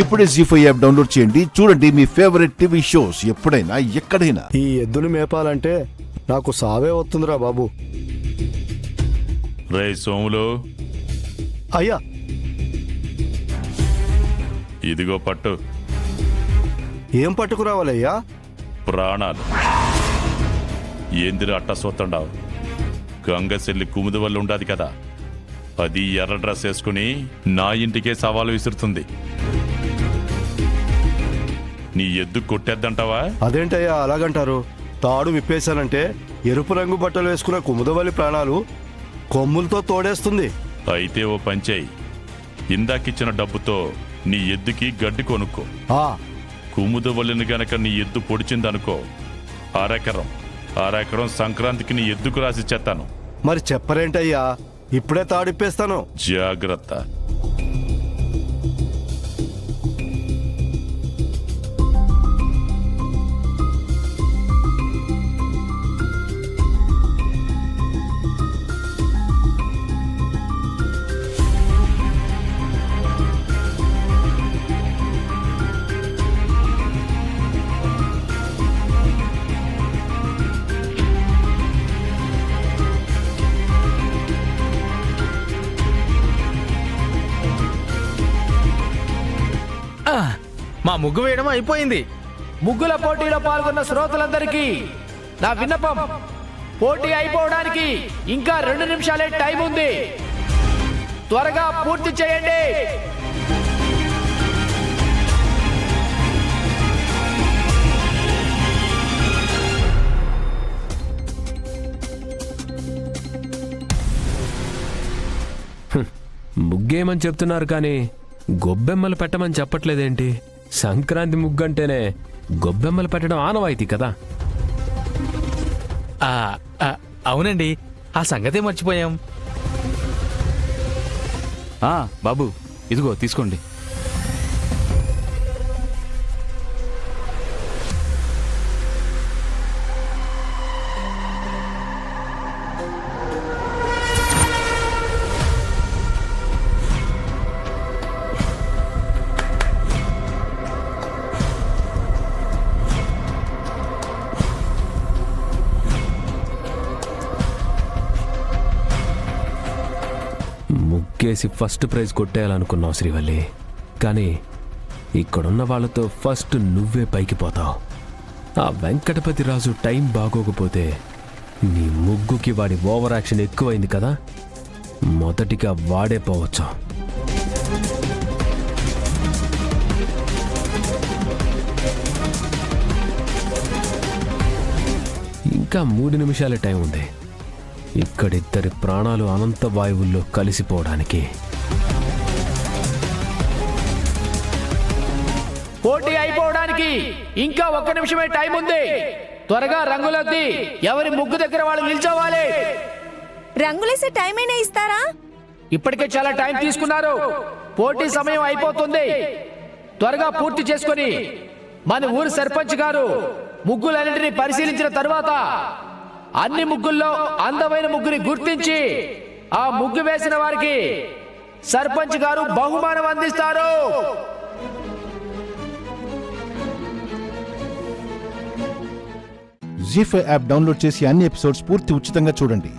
ఇప్పుడే జీ5 app download చేయండి. చూడండి మీ ఫేవరెట్ టీవీ షోస్ ఎప్పుడైనా ఎక్కడైనా. ఈ ఎద్దుని మేపాలంటే నాకు సావే వస్తుందిరా బాబు. రే సోములు, అయ్యా ఇదిగో పట్టు. ఏం పట్టుకురావాలయ్యా? ప్రాణాలు. ఏందిరా అట్ట సోతండావు? గంగశెల్లి కుముదు వల్ల ఉండాది కదా, అది ఎర్ర డ్రెస్ వేసుకుని నా ఇంటికే సవాలు విసురుతుంది. నీ ఎద్దు కొట్టేద్దంటావా? అదేంటయ్యా అలాగంటారు? తాడు విప్పేశానంటే ఎరుపు రంగు బట్టలు వేసుకున్న కుముదవల్లి ప్రాణాలు కొమ్ములతో తోడేస్తుంది. అయితే ఓ పంచేయి, ఇందాకిచ్చిన డబ్బుతో నీ ఎద్దుకి గడ్డి కొనుక్కో. ఆ కుముదు వల్లిని గనక నీ ఎద్దు పొడిచిందనుకో, అరెకరం సంక్రాంతికి నీ ఎద్దుకు రాసిచ్చేస్తాను. మరి చెప్పరేంటయ్యా, ఇప్పుడే తాడిప్పేస్తాను. జాగ్రత్త. మా ముగ్గు వేయడం అయిపోయింది. ముగ్గుల పోటీలో పాల్గొన్న శ్రోతలందరికీ నా విన్నపం, పోటీ అయిపోవడానికి ఇంకా 2 నిమిషాలే టైం ఉంది. త్వరగా పూర్తి చేయండి. ముగ్గేమని చెప్తున్నారు కానీ గొబ్బెమ్మలు పెట్టమని చెప్పట్లేదేంటి? సంక్రాంతి ముగ్గంటేనే గొబ్బెమ్మలు పెట్టడం ఆనవాయితీ కదా. అవునండి, ఆ సంగతే మర్చిపోయాం. బాబు ఇదిగో తీసుకోండి. ముగ్గేసి ఫస్ట్ ప్రైజ్ కొట్టేయాలనుకున్నావు శ్రీవల్లి, కానీ ఇక్కడున్న వాళ్ళతో ఫస్ట్ నువ్వే పైకి పోతావు. ఆ వెంకటపతి రాజు టైం బాగోకపోతే నీ ముగ్గుకి వాడి ఓవర్ యాక్షన్ ఎక్కువైంది కదా, మొదటిగా వాడే పోవచ్చు. ఇంకా 3 నిమిషాలే టైం ఉంది. ఇక్కడిద్దరి ప్రాణాలు అనంత వాయువుల్లో కలిసిపోవడానికి. పోటీ అయిపోవడానికి ఇంకా 1 నిమిషమే టైం ఉంది. త్వరగా రంగులద్ది ఎవరి ముగ్గు దగ్గర వాళ్ళు నిల్చోవాలి. రంగులేసే టైం అయినా ఇస్తారా? ఇప్పటికే చాలా టైం తీసుకున్నారు. పోటీ సమయం అయిపోతుంది. త్వరగా పూర్తి చేసుకొని మన ఊరు సర్పంచ్ గారు ముగ్గులన్నింటినీ పరిశీలించిన తరువాత అన్ని ముగ్గుల్లో అందమైన ముగ్గుని గుర్తించి ఆ ముగ్గు వేసిన వారికి సర్పంచ్ గారు బహుమానం అందిస్తారు. జీ5 యాప్ డౌన్లోడ్ చేసి అన్ని ఎపిసోడ్స్ పూర్తి ఉచితంగా చూడండి.